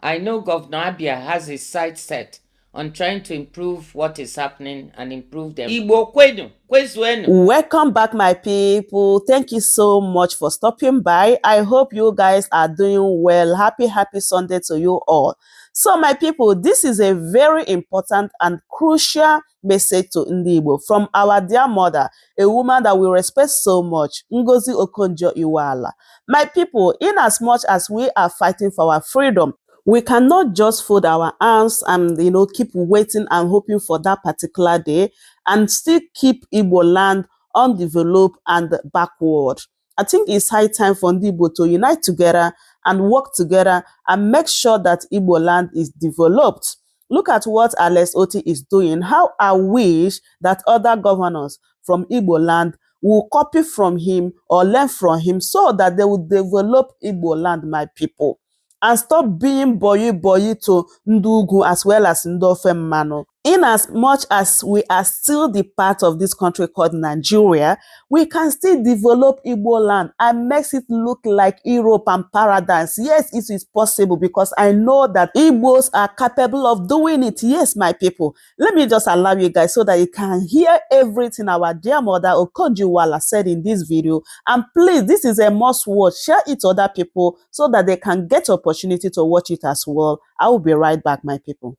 I know Governor Abia has his sights set on trying to improve what is happening and improve them. Igbo kwenu, kwezuenu. Welcome back, my people. Thank you so much for stopping by. I hope you guys are doing well. Happy Sunday to you all. So, my people, this is a very important and crucial message to Ndigbo from our dear mother, a woman that we respect so much, Ngozi OKONJO IWEALA. My people, in as much as we are fighting for our freedom, we cannot just fold our arms and keep waiting and hoping for that particular day and still keep Igbo land undeveloped and backward. I think it's high time for Ndigbo to unite together and work together and make sure that Igbo land is developed. Look at what Alex Oti is doing. How I wish that other governors from Igbo land will copy from him or learn from him so that they will develop Igbo land, my people, and stop being boyi to Ndugu as well as Ndofe Mano. In as much as we are still the part of this country called Nigeria, we can still develop Igbo land and makes it look like Europe and paradise. Yes, it is possible because I know that Igbos are capable of doing it. Yes, my people. Let me just allow you guys so that you can hear everything our dear mother Okonjo IWEALA said in this video. And please, this is a must watch. Share it to other people so that they can get opportunity to watch it as well. I will be right back, my people.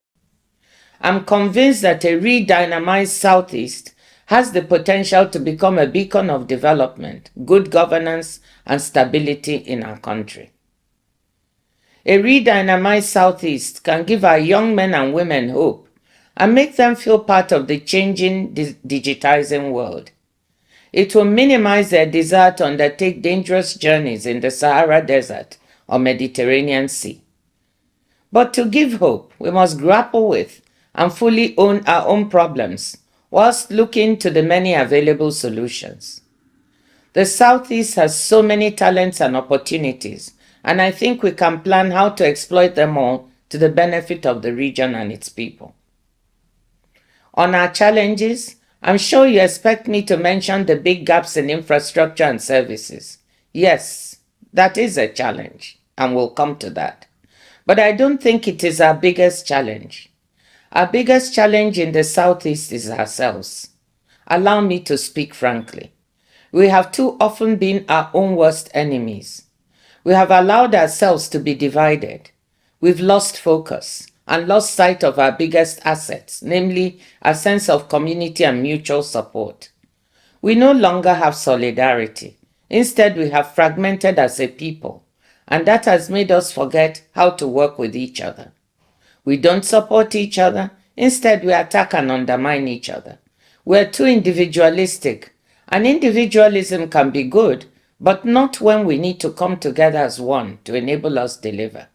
I'm convinced that a re-dynamized Southeast has the potential to become a beacon of development, good governance, and stability in our country. A re-dynamized Southeast can give our young men and women hope and make them feel part of the changing, digitizing world. It will minimize their desire to undertake dangerous journeys in the Sahara Desert or Mediterranean Sea. But to give hope, we must grapple with and fully own our own problems, whilst looking to the many available solutions. The Southeast has so many talents and opportunities, and I think we can plan how to exploit them all to the benefit of the region and its people. On our challenges, I'm sure you expect me to mention the big gaps in infrastructure and services. Yes, that is a challenge, and we'll come to that. But I don't think it is our biggest challenge. Our biggest challenge in the Southeast is ourselves. Allow me to speak frankly. We have too often been our own worst enemies. We have allowed ourselves to be divided. We've lost focus and lost sight of our biggest assets, namely a sense of community and mutual support. We no longer have solidarity. Instead, we have fragmented as a people, and that has made us forget how to work with each other. We don't support each other. Instead, we attack and undermine each other. We're too individualistic, and individualism can be good, but not when we need to come together as one to enable us deliver.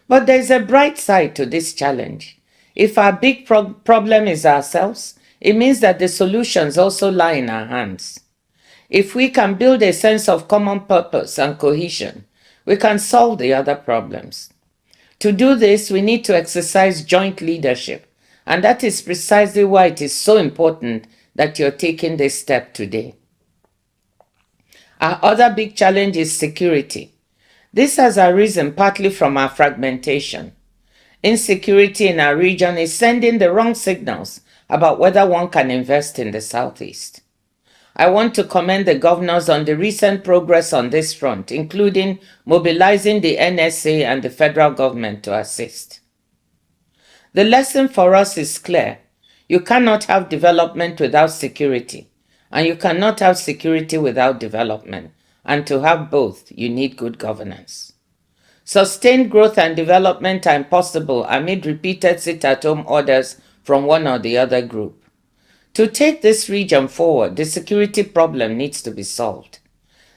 But there's a bright side to this challenge. If our big problem is ourselves, it means that the solutions also lie in our hands. If we can build a sense of common purpose and cohesion, we can solve the other problems. To do this, we need to exercise joint leadership, and that is precisely why it is so important that you're taking this step today. Our other big challenge is security. This has arisen partly from our fragmentation. Insecurity in our region is sending the wrong signals about whether one can invest in the Southeast. I want to commend the governors on the recent progress on this front, including mobilizing the NSA and the federal government to assist. The lesson for us is clear. You cannot have development without security, and you cannot have security without development, and to have both, you need good governance. Sustained growth and development are impossible amid repeated sit-at-home orders from one or the other group. To take this region forward, the security problem needs to be solved.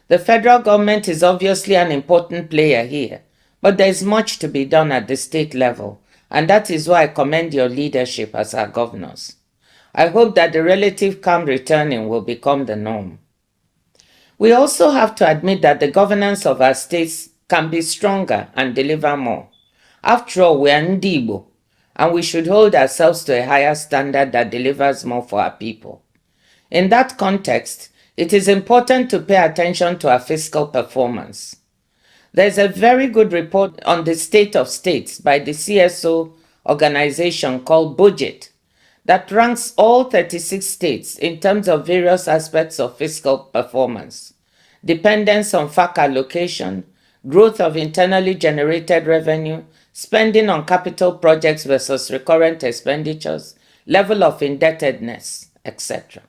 The federal government is obviously an important player here, but there is much to be done at the state level, and that is why I commend your leadership as our governors. I hope that the relative calm returning will become the norm. We also have to admit that the governance of our states can be stronger and deliver more. After all, we are Ndigbo, and we should hold ourselves to a higher standard that delivers more for our people. In that context, it is important to pay attention to our fiscal performance. There's a very good report on the state of states by the CSO organization called Budget that ranks all 36 states in terms of various aspects of fiscal performance: dependence on FAC allocation, growth of internally generated revenue, spending on capital projects versus recurrent expenditures, level of indebtedness, etc.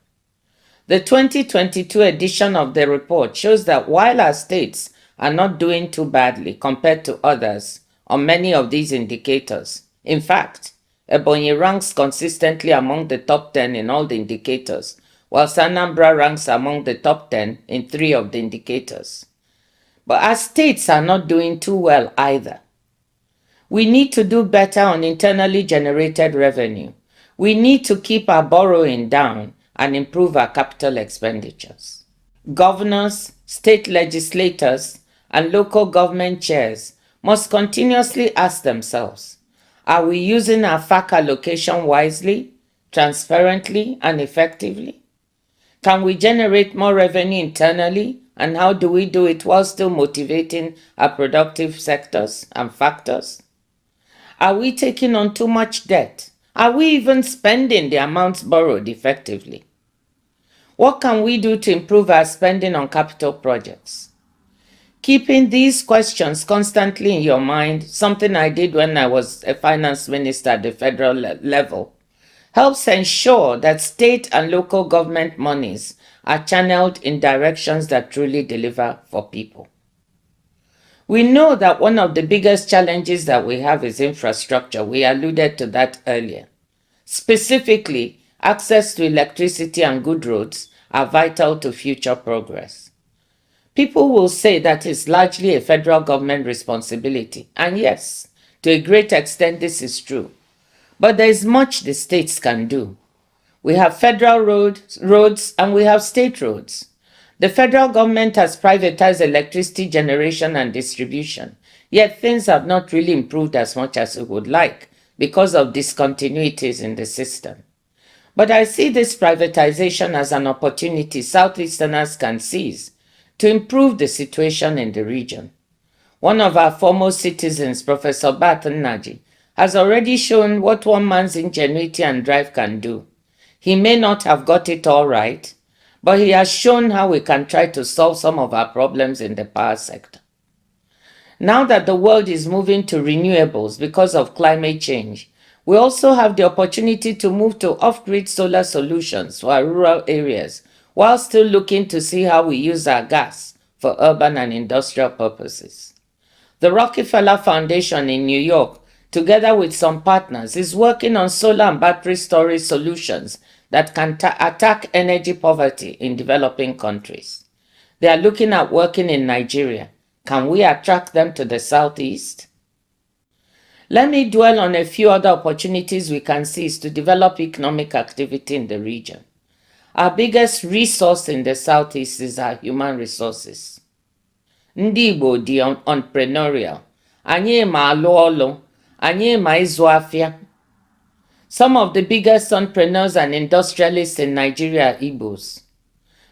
The 2022 edition of the report shows that while our states are not doing too badly compared to others on many of these indicators, in fact, Ebonyi ranks consistently among the top 10 in all the indicators, while Anambra ranks among the top 10 in 3 of the indicators. But our states are not doing too well either. We need to do better on internally generated revenue. We need to keep our borrowing down and improve our capital expenditures. Governors, state legislators, and local government chairs must continuously ask themselves, are we using our FAC allocation wisely, transparently, and effectively? Can we generate more revenue internally, and how do we do it while still motivating our productive sectors and factors? Are we taking on too much debt? Are we even spending the amounts borrowed effectively? What can we do to improve our spending on capital projects? Keeping these questions constantly in your mind, something I did when I was a finance minister at the federal level, helps ensure that state and local government monies are channeled in directions that truly deliver for people. We know that one of the biggest challenges that we have is infrastructure. We alluded to that earlier. Specifically, access to electricity and good roads are vital to future progress. People will say that it's largely a federal government responsibility, and yes, to a great extent this is true. But there is much the states can do. We have federal roads and we have state roads. The federal government has privatized electricity generation and distribution, yet things have not really improved as much as we would like because of discontinuities in the system. But I see this privatization as an opportunity Southeasterners can seize to improve the situation in the region. One of our foremost citizens, Professor Barton Naji, has already shown what one man's ingenuity and drive can do. He may not have got it all right, but he has shown how we can try to solve some of our problems in the power sector. Now that the world is moving to renewables because of climate change, we also have the opportunity to move to off-grid solar solutions for our rural areas, while still looking to see how we use our gas for urban and industrial purposes. The Rockefeller Foundation in New York, together with some partners, is working on solar and battery storage solutions that can attack energy poverty in developing countries. They are looking at working in Nigeria. Can we attract them to the Southeast? Let me dwell on a few other opportunities we can seize to develop economic activity in the region. Our biggest resource in the Southeast is our human resources. Ndigbo di entrepreneurial. Anyị ma alụ ọlụ. Anyị ma ịzụ afịa. Some of the biggest entrepreneurs and industrialists in Nigeria are Igbos.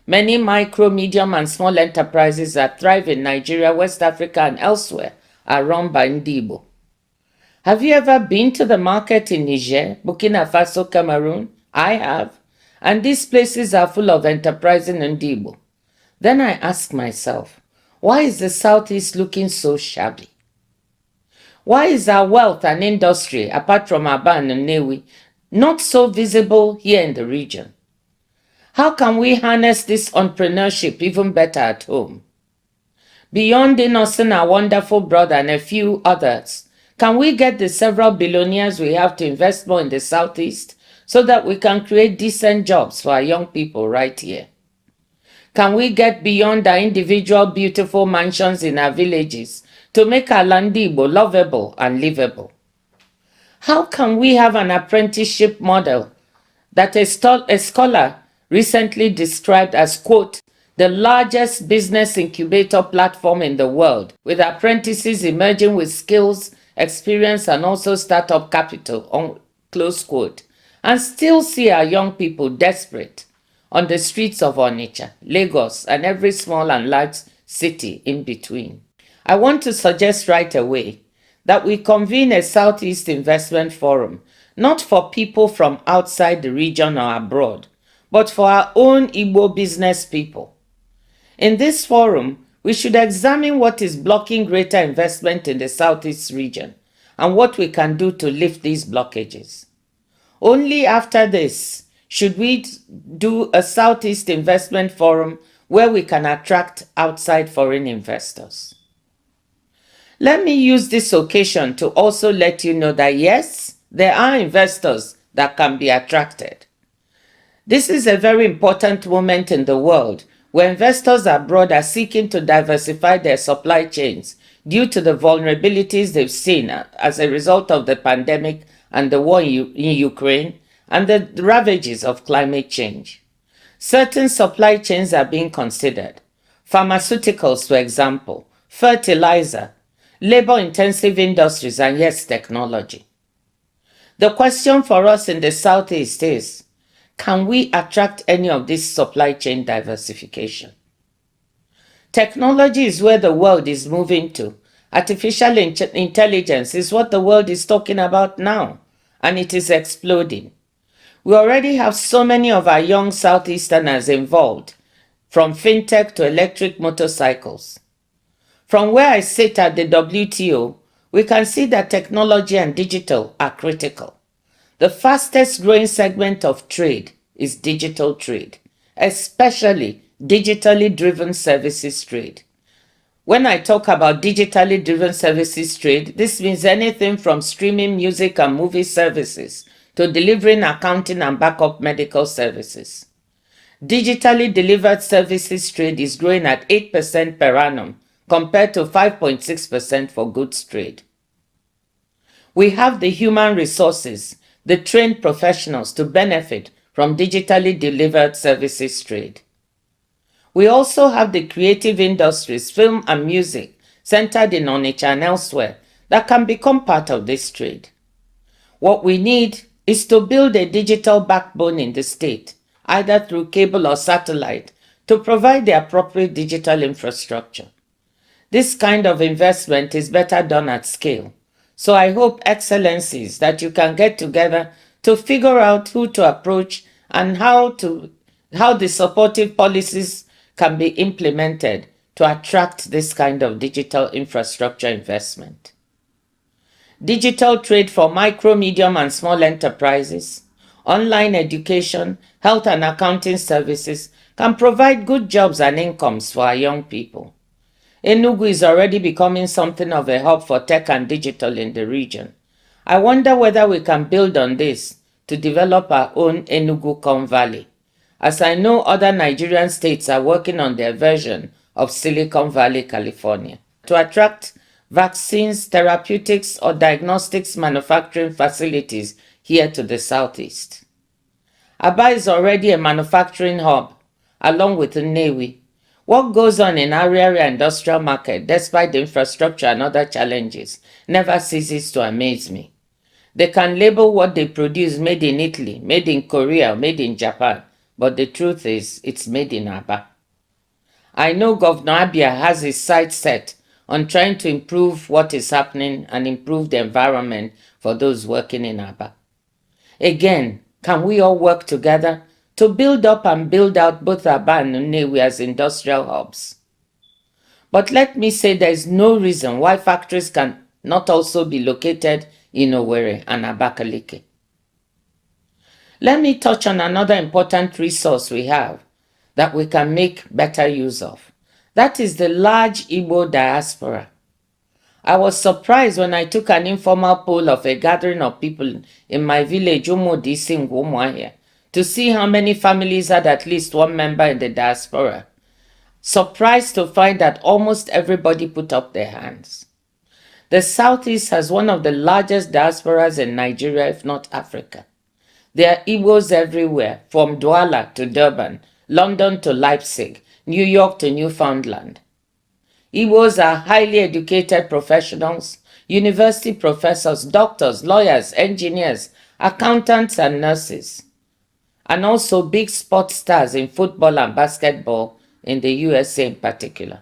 Many micro, medium, and small enterprises that thrive in Nigeria, West Africa, and elsewhere are run by Ndigbo. Have you ever been to the market in Niger, Burkina Faso, Cameroon? I have. And these places are full of enterprising Ndigbo. Then I ask myself, why is the Southeast looking so shabby? Why is our wealth and industry, apart from Aba and Nnewi, not so visible here in the region? How can we harness this entrepreneurship even better at home? Beyond Innocent, our wonderful brother, and a few others, can we get the several billionaires we have to invest more in the Southeast so that we can create decent jobs for our young people right here? Can we get beyond our individual beautiful mansions in our villages to make our Ndigbo lovable and livable? How can we have an apprenticeship model that a scholar recently described as, quote, the largest business incubator platform in the world, with apprentices emerging with skills, experience, and also startup capital, close quote, and still see our young people desperate on the streets of Onitsha, Lagos, and every small and large city in between? I want to suggest right away that we convene a Southeast Investment Forum, not for people from outside the region or abroad, but for our own Igbo business people. In this forum, we should examine what is blocking greater investment in the Southeast region and what we can do to lift these blockages. Only after this should we do a Southeast Investment Forum where we can attract outside foreign investors. Let me use this occasion to also let you know that yes, there are investors that can be attracted. This is a very important moment in the world where investors abroad are seeking to diversify their supply chains due to the vulnerabilities they've seen as a result of the pandemic and the war in Ukraine and the ravages of climate change. Certain supply chains are being considered. Pharmaceuticals, for example, fertilizer, labor-intensive industries, and yes, technology. The question for us in the Southeast is, can we attract any of this supply chain diversification? Technology is where the world is moving to. Artificial intelligence is what the world is talking about now, and it is exploding. We already have so many of our young Southeasterners involved, from fintech to electric motorcycles. From where I sit at the WTO, we can see that technology and digital are critical. The fastest growing segment of trade is digital trade, especially digitally driven services trade. When I talk about digitally driven services trade, this means anything from streaming music and movie services to delivering accounting and backup medical services. Digitally delivered services trade is growing at 8% per annum compared to 5.6% for goods trade. We have the human resources, the trained professionals to benefit from digitally delivered services trade. We also have the creative industries, film and music, centered in Onitsha and elsewhere, that can become part of this trade. What we need is to build a digital backbone in the state, either through cable or satellite, to provide the appropriate digital infrastructure. This kind of investment is better done at scale. So I hope, Excellencies, that you can get together to figure out who to approach and how the supportive policies can be implemented to attract this kind of digital infrastructure investment. Digital trade for micro, medium, and small enterprises, online education, health and accounting services can provide good jobs and incomes for our young people. Enugu is already becoming something of a hub for tech and digital in the region. I wonder whether we can build on this to develop our own Enugu Valley, as I know other Nigerian states are working on their version of Silicon Valley, California, to attract vaccines, therapeutics, or diagnostics manufacturing facilities here to the Southeast. Aba is already a manufacturing hub, along with Nnewi. What goes on in Ariaria industrial market, despite the infrastructure and other challenges, never ceases to amaze me. They can label what they produce made in Italy, made in Korea, made in Japan, but the truth is, it's made in Aba. I know Governor Abia has his sights set on trying to improve what is happening and improve the environment for those working in Aba. Again, can we all work together to build up and build out both Aba and Nnewi as industrial hubs? But let me say there is no reason why factories can not also be located in Owerri and Abakaliki. Let me touch on another important resource we have that we can make better use of. That is the large Igbo diaspora. I was surprised when I took an informal poll of a gathering of people in my village, Umodisi in Umuahia, to see how many families had at least one member in the diaspora. Surprised to find that almost everybody put up their hands. The Southeast has one of the largest diasporas in Nigeria, if not Africa. There are Igbos everywhere, from Douala to Durban, London to Leipzig, New York to Newfoundland. Igbos are highly educated professionals, university professors, doctors, lawyers, engineers, accountants, and nurses, and also big sports stars in football and basketball in the USA in particular.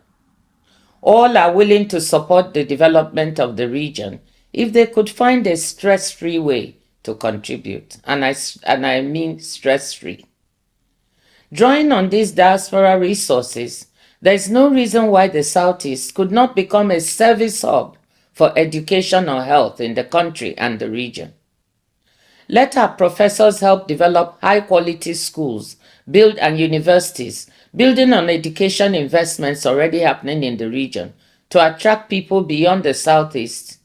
All are willing to support the development of the region if they could find a stress-free way to contribute, and I mean stress-free. Drawing on these diaspora resources, there is no reason why the Southeast could not become a service hub for education or health in the country and the region. Let our professors help develop high-quality schools, and universities, building on education investments already happening in the region to attract people beyond the Southeast.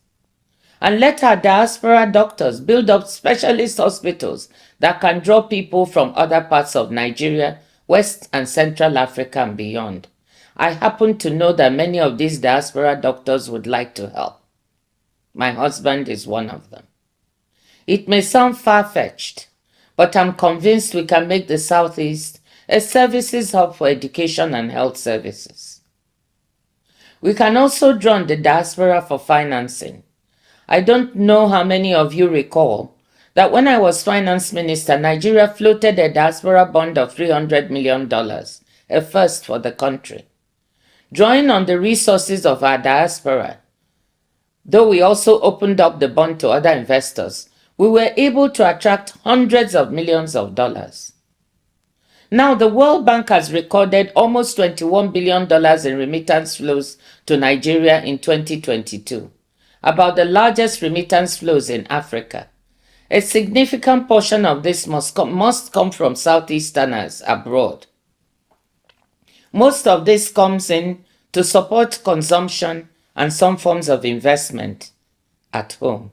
And let our diaspora doctors build up specialist hospitals that can draw people from other parts of Nigeria, West and Central Africa and beyond. I happen to know that many of these diaspora doctors would like to help. My husband is one of them. It may sound far-fetched, but I'm convinced we can make the Southeast a services hub for education and health services. We can also draw on the diaspora for financing. I don't know how many of you recall that when I was finance minister, Nigeria floated a diaspora bond of $300 million, a first for the country. Drawing on the resources of our diaspora, though we also opened up the bond to other investors, we were able to attract hundreds of millions of dollars. Now, the World Bank has recorded almost $21 billion in remittance flows to Nigeria in 2022, about the largest remittance flows in Africa. A significant portion of this must come from Southeasterners abroad. Most of this comes in to support consumption and some forms of investment at home.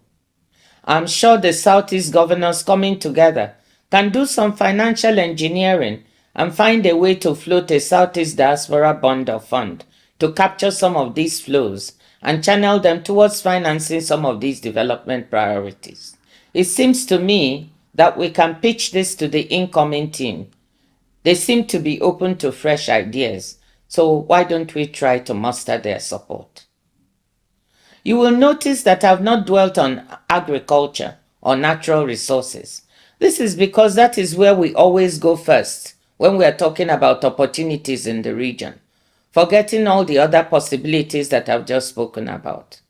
I'm sure the Southeast governors coming together can do some financial engineering and find a way to float a Southeast diaspora bond or fund to capture some of these flows and channel them towards financing some of these development priorities. It seems to me that we can pitch this to the incoming team. They seem to be open to fresh ideas, so why don't we try to muster their support? You will notice that I've not dwelt on agriculture or natural resources. This is because that is where we always go first when we are talking about opportunities in the region, forgetting all the other possibilities that I've just spoken about.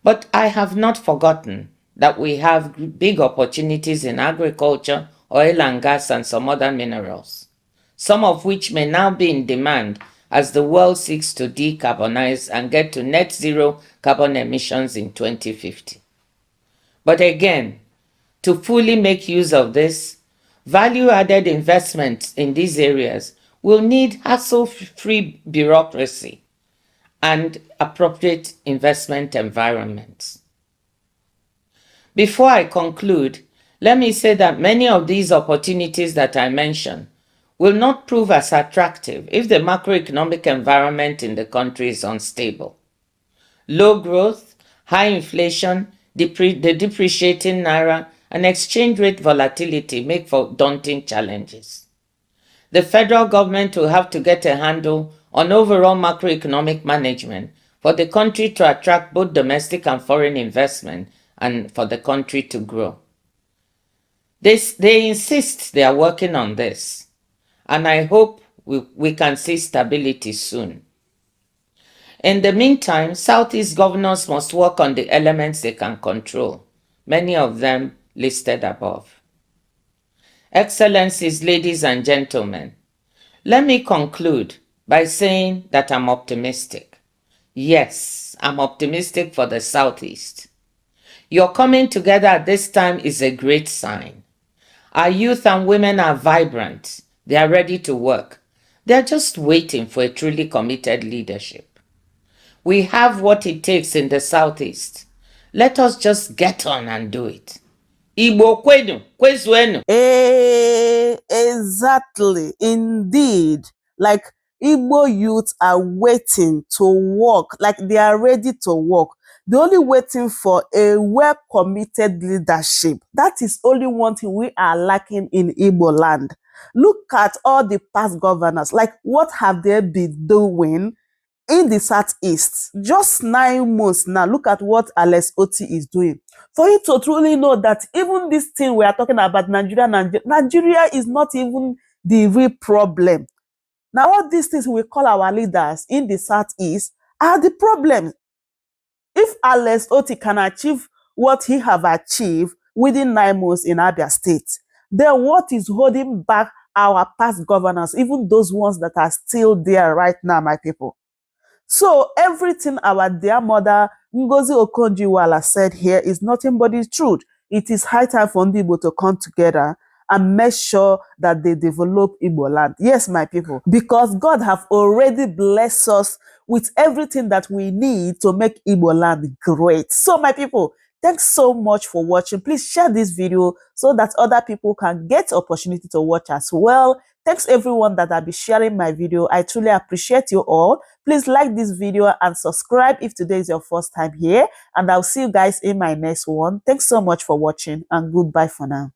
But I have not forgotten that we have big opportunities in agriculture, oil and gas, and some other minerals, some of which may now be in demand as the world seeks to decarbonize and get to net zero carbon emissions in 2050. But again, to fully make use of this, value-added investments in these areas will need hassle-free bureaucracy and appropriate investment environments. Before I conclude, let me say that many of these opportunities that I mentioned will not prove as attractive if the macroeconomic environment in the country is unstable. Low growth, high inflation, the depreciating naira, and exchange rate volatility make for daunting challenges. The federal government will have to get a handle on overall macroeconomic management for the country to attract both domestic and foreign investment and for the country to grow. They insist they are working on this, and I hope we can see stability soon. In the meantime, Southeast governors must work on the elements they can control, many of them listed above. Excellencies, ladies and gentlemen, let me conclude by saying that I'm optimistic. Yes, I'm optimistic for the Southeast. Your coming together at this time is a great sign. Our youth and women are vibrant. They are ready to work. They are just waiting for a truly committed leadership. We have what it takes in the Southeast. Let us just get on and do it. Igbo kwenu, kwezuenu. Exactly, indeed. Like Igbo youth are waiting to work, like they are ready to work. They're only waiting for a well-committed leadership. That is only one thing we are lacking in Igbo land. Look at all the past governors. Like, what have they been doing in the Southeast? Just 9 months now. Look at what Alex Oti is doing. For you to truly know that even this thing we are talking about, Nigeria is not even the real problem. Now, all these things we call our leaders in the Southeast are the problem. If Alex Oti can achieve what he have achieved within 9 months in Abia State, then what is holding back our past governors, even those ones that are still there right now, my people? So everything our dear mother Ngozi OKONJO IWEALA said here is nothing but the truth. It is high time for Ndigbo to come together and make sure that they develop Igbo land. Yes, my people, because God have already blessed us with everything that we need to make Igbo land great. So my people, thanks so much for watching. Please share this video so that other people can get opportunity to watch as well. Thanks everyone that will be sharing my video. I truly appreciate you all. Please like this video and subscribe if today is your first time here. And I'll see you guys in my next one. Thanks so much for watching and goodbye for now.